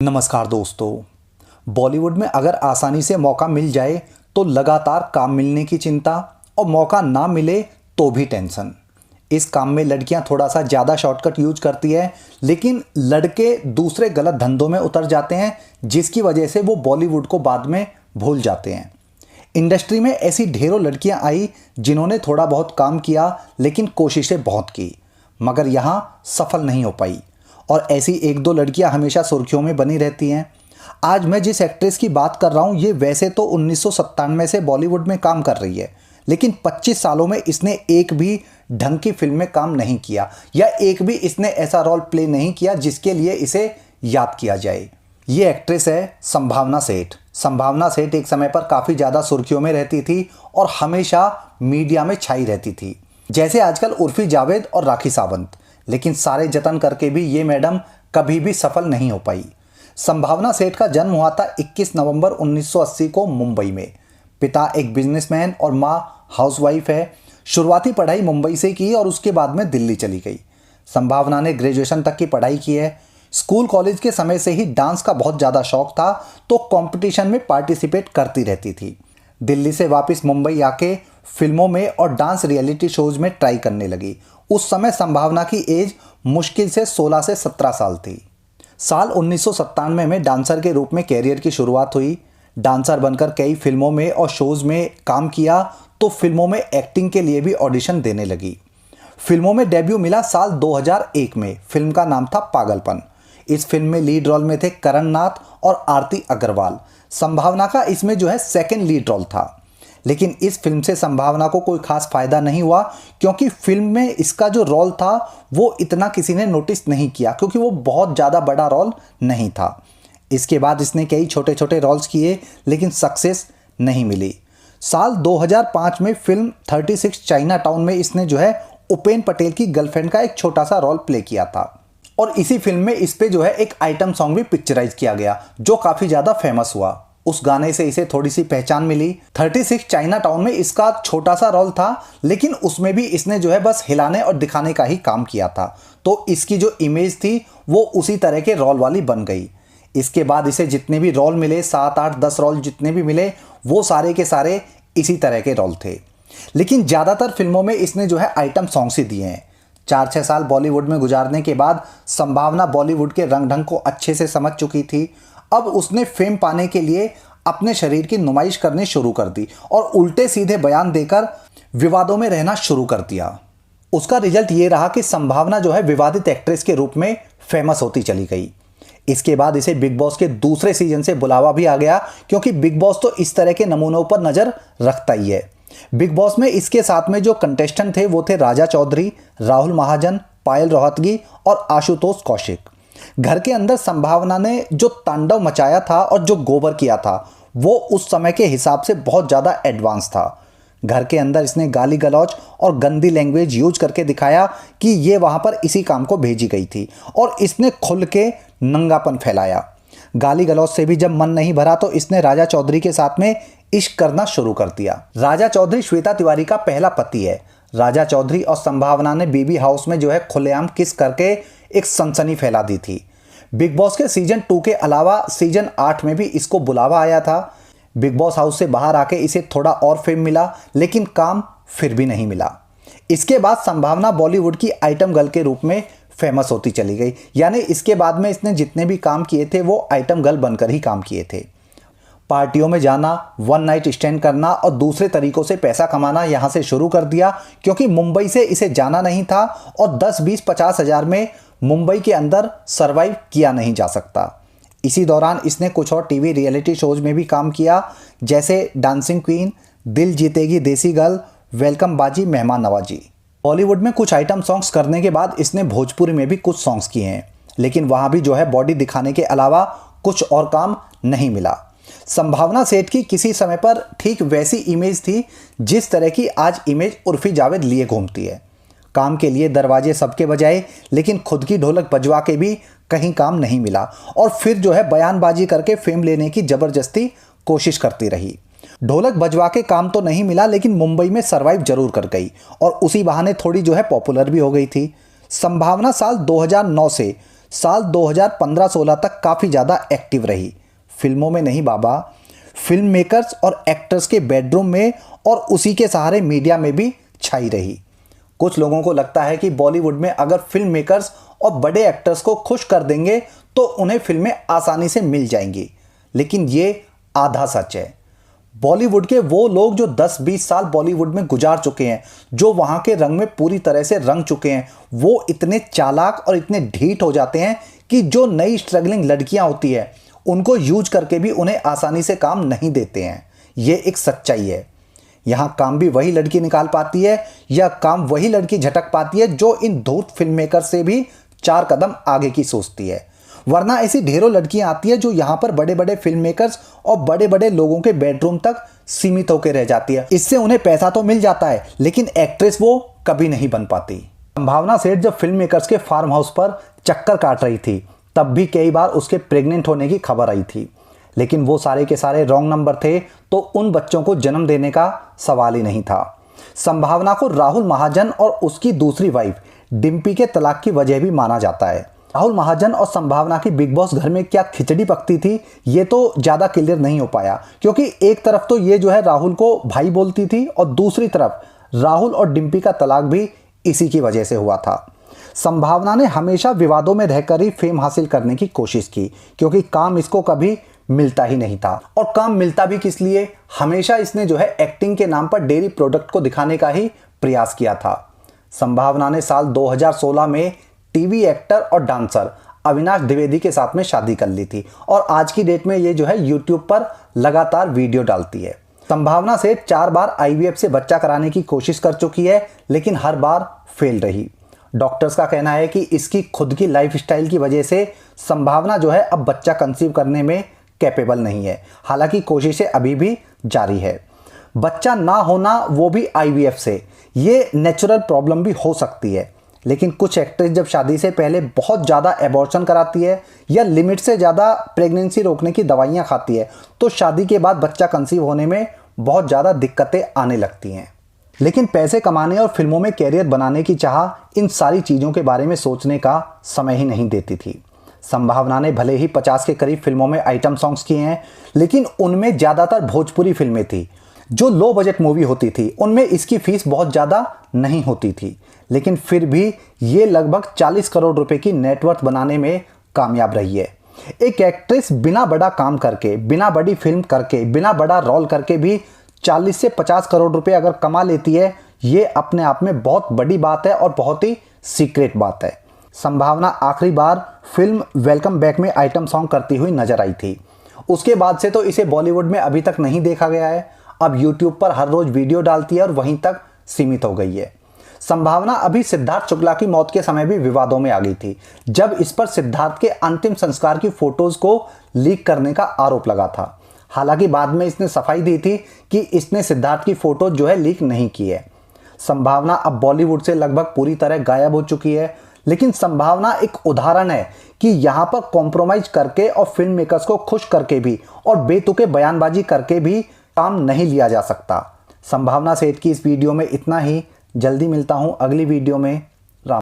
नमस्कार दोस्तों। बॉलीवुड में अगर आसानी से मौका मिल जाए तो लगातार काम मिलने की चिंता और मौका ना मिले तो भी टेंशन। इस काम में लड़कियां थोड़ा सा ज़्यादा शॉर्टकट यूज करती है, लेकिन लड़के दूसरे गलत धंधों में उतर जाते हैं, जिसकी वजह से वो बॉलीवुड को बाद में भूल जाते हैं। इंडस्ट्री में ऐसी ढेरों लड़कियां आई जिन्होंने थोड़ा बहुत काम किया, लेकिन कोशिशें बहुत की, मगर यहाँ सफल नहीं हो पाई। और ऐसी एक दो लड़कियां हमेशा सुर्खियों में बनी रहती हैं। आज मैं जिस एक्ट्रेस की बात कर रहा हूं, ये वैसे तो 1997 से बॉलीवुड में काम कर रही है, लेकिन 25 सालों में इसने एक भी ढंग की फिल्म में काम नहीं किया, या एक भी इसने ऐसा रोल प्ले नहीं किया जिसके लिए इसे याद किया जाए। ये एक्ट्रेस है संभावना सेठ। संभावना सेठ एक समय पर काफ़ी ज़्यादा सुर्खियों में रहती थी और हमेशा मीडिया में छाई रहती थी, जैसे आजकल उर्फी जावेद और राखी सावंत। लेकिन सारे जतन करके भी ये मैडम कभी भी सफल नहीं हो पाई। संभावना सेठ का जन्म हुआ था 21 नवंबर 1980 को मुंबई में। पिता एक बिजनेसमैन और माँ हाउसवाइफ है। शुरुआती पढ़ाई मुंबई से की और उसके बाद में दिल्ली चली गई। संभावना ने ग्रेजुएशन तक की पढ़ाई की है। स्कूल कॉलेज के समय से ही डांस का बहुत ज़्यादा शौक था, तो कंपटीशन में पार्टिसिपेट करती रहती थी। दिल्ली से वापस मुंबई आके फिल्मों में और डांस रियलिटी शोज में ट्राई करने लगी। उस समय संभावना की एज मुश्किल से 16 से 17 साल थी। साल 1997 में डांसर के रूप में कैरियर की शुरुआत हुई। डांसर बनकर कई फिल्मों में और शोज में काम किया, तो फिल्मों में एक्टिंग के लिए भी ऑडिशन देने लगी। फिल्मों में डेब्यू मिला साल 2001 में। फिल्म का नाम था पागलपन। इस फिल्म में लीड रोल में थे करण नाथ और आरती अग्रवाल। संभावना का इसमें सेकंड लीड रोल था, लेकिन इस फिल्म से संभावना को कोई खास फायदा नहीं हुआ, क्योंकि फिल्म में इसका जो रोल था वो इतना किसी ने नोटिस नहीं किया, क्योंकि वो बहुत ज़्यादा बड़ा रोल नहीं था। इसके बाद इसने कई छोटे छोटे रोल्स किए, लेकिन सक्सेस नहीं मिली। साल 2005 में फिल्म 36 चाइना टाउन में इसने उपेन पटेल की गर्लफ्रेंड का एक छोटा सा रोल प्ले किया था, और इसी फिल्म में इस पे एक आइटम सॉन्ग भी पिक्चराइज किया गया, जो काफ़ी ज़्यादा फेमस हुआ। उस गाने से इसे थोड़ी सी पहचान मिली। 36 चाइना टाउन में इसका छोटा सा रोल था, लेकिन उसमें भी इसने बस हिलाने और दिखाने का ही काम किया था, तो इसकी जो इमेज थी वो उसी तरह के रोल वाली बन गई। इसके बाद इसे जितने भी रोल मिले, 7, 8, 10 रोल जितने भी मिले, वो सारे के सारे इसी तरह के रोल थे। लेकिन ज़्यादातर फिल्मों में इसने आइटम सॉन्ग्स ही दिए हैं। 4-6 साल बॉलीवुड में गुजारने के बाद संभावना बॉलीवुड के रंग ढंग को अच्छे से समझ चुकी थी। अब उसने फेम पाने के लिए अपने शरीर की नुमाइश करनी शुरू कर दी और उल्टे सीधे बयान देकर विवादों में रहना शुरू कर दिया। उसका रिजल्ट ये रहा कि संभावना विवादित एक्ट्रेस के रूप में फेमस होती चली गई। इसके बाद इसे बिग बॉस के दूसरे सीजन से बुलावा भी आ गया, क्योंकि बिग बॉस तो इस तरह के नमूनों पर नज़र रखता ही है। बिग बॉस में इसके साथ में जो कंटेस्टेंट थे वो थे राजा चौधरी, राहुल महाजन, पायल रोहतगी और आशुतोष कौशिक। घर के अंदर संभावना ने जो तांडव मचाया था और जो गोबर किया था, वो उस समय के हिसाब से बहुत ज़्यादा एडवांस था। घर के अंदर इसने गाली गलौज और गंदी लैंग्वेज यूज करके दिखाया कि ये वहाँ पर इसी काम को भेजी गई थी, और इसने खुल के नंगापन फैलाया। गाली गलौज से भी जब मन नहीं भरा तो इसने राजा चौधरी के साथ में इश्क करना शुरू कर दिया। राजा चौधरी श्वेता तिवारी का पहला पति है। राजा चौधरी और संभावना ने बीबी हाउस में खुलेआम किस करके एक सनसनी फैला दी थी। बिग बॉस के सीजन 2 के अलावा सीजन 8 में भी इसको बुलावा आया था। बिग बॉस हाउस से बाहर आके इसे थोड़ा और फेम मिला, लेकिन काम फिर भी नहीं मिला। इसके बाद संभावना बॉलीवुड की आइटम गर्ल के रूप में फेमस होती चली गई, यानी इसके बाद में इसने जितने भी काम किए थे वो आइटम गर्ल बनकर ही काम किए थे। पार्टियों में जाना, वन नाइट स्टैंड करना और दूसरे तरीकों से पैसा कमाना यहाँ से शुरू कर दिया, क्योंकि मुंबई से इसे जाना नहीं था और 10, 20, 50 हज़ार में मुंबई के अंदर सरवाइव किया नहीं जा सकता। इसी दौरान इसने कुछ और टीवी रियलिटी शोज में भी काम किया, जैसे डांसिंग क्वीन, दिल जीतेगी देसी गर्ल, वेलकम बाजी, मेहमान नवाजी। बॉलीवुड में कुछ आइटम सॉन्ग्स करने के बाद इसने भोजपुरी में भी कुछ सॉन्ग्स किए हैं, लेकिन वहाँ भी बॉडी दिखाने के अलावा कुछ और काम नहीं मिला। संभावना सेठ की किसी समय पर ठीक वैसी इमेज थी जिस तरह की आज इमेज उर्फी जावेद लिए घूमती है। काम के लिए दरवाजे सबके बजाए, लेकिन खुद की ढोलक बजवा के भी कहीं काम नहीं मिला, और फिर बयानबाजी करके फेम लेने की जबरदस्ती कोशिश करती रही। ढोलक बजवा के काम तो नहीं मिला, लेकिन मुंबई में सरवाइव जरूर कर गई और उसी बहाने थोड़ी पॉपुलर भी हो गई थी। संभावना साल 2009 से साल 2015-16 तक काफ़ी ज़्यादा एक्टिव रही। फिल्मों में नहीं बाबा, फिल्म मेकर्स और एक्टर्स के बेडरूम में और उसी के सहारे मीडिया में भी छाई रही। कुछ लोगों को लगता है कि बॉलीवुड में अगर फिल्म मेकर्स और बड़े एक्टर्स को खुश कर देंगे तो उन्हें फिल्में आसानी से मिल जाएंगी, लेकिन ये आधा सच है। बॉलीवुड के वो लोग जो 10-20 साल बॉलीवुड में गुजार चुके हैं, जो वहाँ के रंग में पूरी तरह से रंग चुके हैं, वो इतने चालाक और इतने ढीठ हो जाते हैं कि जो नई स्ट्रगलिंग लड़कियां होती है उनको यूज करके भी उन्हें आसानी से काम नहीं देते हैं। ये एक सच्चाई है। यहाँ काम भी वही लड़की निकाल पाती है या काम वही लड़की झटक पाती है जो इन धूर्त फिल्म मेकर से भी 4 कदम आगे की सोचती है। वरना ऐसी ढेरों लड़कियां आती है जो यहाँ पर बड़े बड़े फिल्म मेकर्स और बड़े बड़े लोगों के बेडरूम तक सीमित होकर रह जाती है। इससे उन्हें पैसा तो मिल जाता है, लेकिन एक्ट्रेस वो कभी नहीं बन पाती। संभावना सेठ जब फिल्म मेकर्स के फार्म हाउस पर चक्कर काट रही थी, तब भी कई बार उसके प्रेग्नेंट होने की खबर आई थी, लेकिन वो सारे के सारे रॉन्ग नंबर थे, तो उन बच्चों को जन्म देने का सवाल ही नहीं था। संभावना को राहुल महाजन और उसकी दूसरी वाइफ डिम्पी के तलाक की वजह भी माना जाता है। राहुल महाजन और संभावना की बिग बॉस घर में क्या खिचड़ी पकती थी, ये तो ज़्यादा क्लियर नहीं हो पाया, क्योंकि एक तरफ तो ये जो है राहुल को भाई बोलती थी और दूसरी तरफ राहुल और डिम्पी का तलाक भी इसी की वजह से हुआ था। संभावना ने हमेशा विवादों में रहकर ही फेम हासिल करने की कोशिश की, क्योंकि काम इसको कभी मिलता ही नहीं था। और काम मिलता भी किस लिए, हमेशा इसने जो है एक्टिंग के नाम पर डेयरी प्रोडक्ट को दिखाने का ही प्रयास किया था। संभावना ने साल 2016 में टीवी एक्टर और डांसर अविनाश द्विवेदी के साथ में शादी कर ली थी और आज की डेट में ये जो है यूट्यूब पर लगातार वीडियो डालती है। संभावना से 4 बार IVF से बच्चा कराने की कोशिश कर चुकी है, लेकिन हर बार फेल रही। डॉक्टर्स का कहना है कि इसकी खुद की लाइफस्टाइल की वजह से संभावना जो है अब बच्चा कंसीव करने में कैपेबल नहीं है। हालांकि कोशिशें अभी भी जारी है। बच्चा ना होना, वो भी IVF से, ये नेचुरल प्रॉब्लम भी हो सकती है, लेकिन कुछ एक्ट्रेस जब शादी से पहले बहुत ज़्यादा एबॉर्शन कराती है या लिमिट से ज़्यादा प्रेगनेंसी रोकने की दवाइयाँ खाती है, तो शादी के बाद बच्चा कंसीव होने में बहुत ज़्यादा दिक्कतें आने लगती हैं। लेकिन पैसे कमाने और फिल्मों में कैरियर बनाने की चाह इन सारी चीज़ों के बारे में सोचने का समय ही नहीं देती थी। संभावना ने भले ही 50 के करीब फिल्मों में आइटम सॉन्ग्स किए हैं, लेकिन उनमें ज़्यादातर भोजपुरी फिल्में थी। जो लो बजट मूवी होती थी उनमें इसकी फीस बहुत ज़्यादा नहीं होती थी, लेकिन फिर भी ये लगभग 40 करोड़ रुपए की नेटवर्थ बनाने में कामयाब रही है। एक एक्ट्रेस बिना बड़ा काम करके, बिना बड़ी फिल्म करके, बिना बड़ा रोल करके भी 40 से 50 करोड़ रुपए अगर कमा लेती है, ये अपने आप में बहुत बड़ी बात है और बहुत ही सीक्रेट बात है। संभावना आखिरी बार फिल्म वेलकम बैक में आइटम सॉन्ग करती हुई नजर आई थी। उसके बाद से तो इसे बॉलीवुड में अभी तक नहीं देखा गया है। अब यूट्यूब पर हर रोज वीडियो डालती है और वहीं तक सीमित हो गई है। संभावना अभी सिद्धार्थ शुक्ला की मौत के समय भी विवादों में आ गई थी, जब इस पर सिद्धार्थ के अंतिम संस्कार की फोटोज को लीक करने का आरोप लगा था। हालांकि बाद में इसने सफाई दी थी कि इसने सिद्धार्थ की फोटो जो है लीक नहीं की है। संभावना अब बॉलीवुड से लगभग पूरी तरह गायब हो चुकी है, लेकिन संभावना एक उदाहरण है कि यहाँ पर कॉम्प्रोमाइज करके और फिल्म मेकर्स को खुश करके भी और बेतुके बयानबाजी करके भी काम नहीं लिया जा सकता। संभावना सेठ की इस वीडियो में इतना ही। जल्दी मिलता हूँ अगली वीडियो में। राम।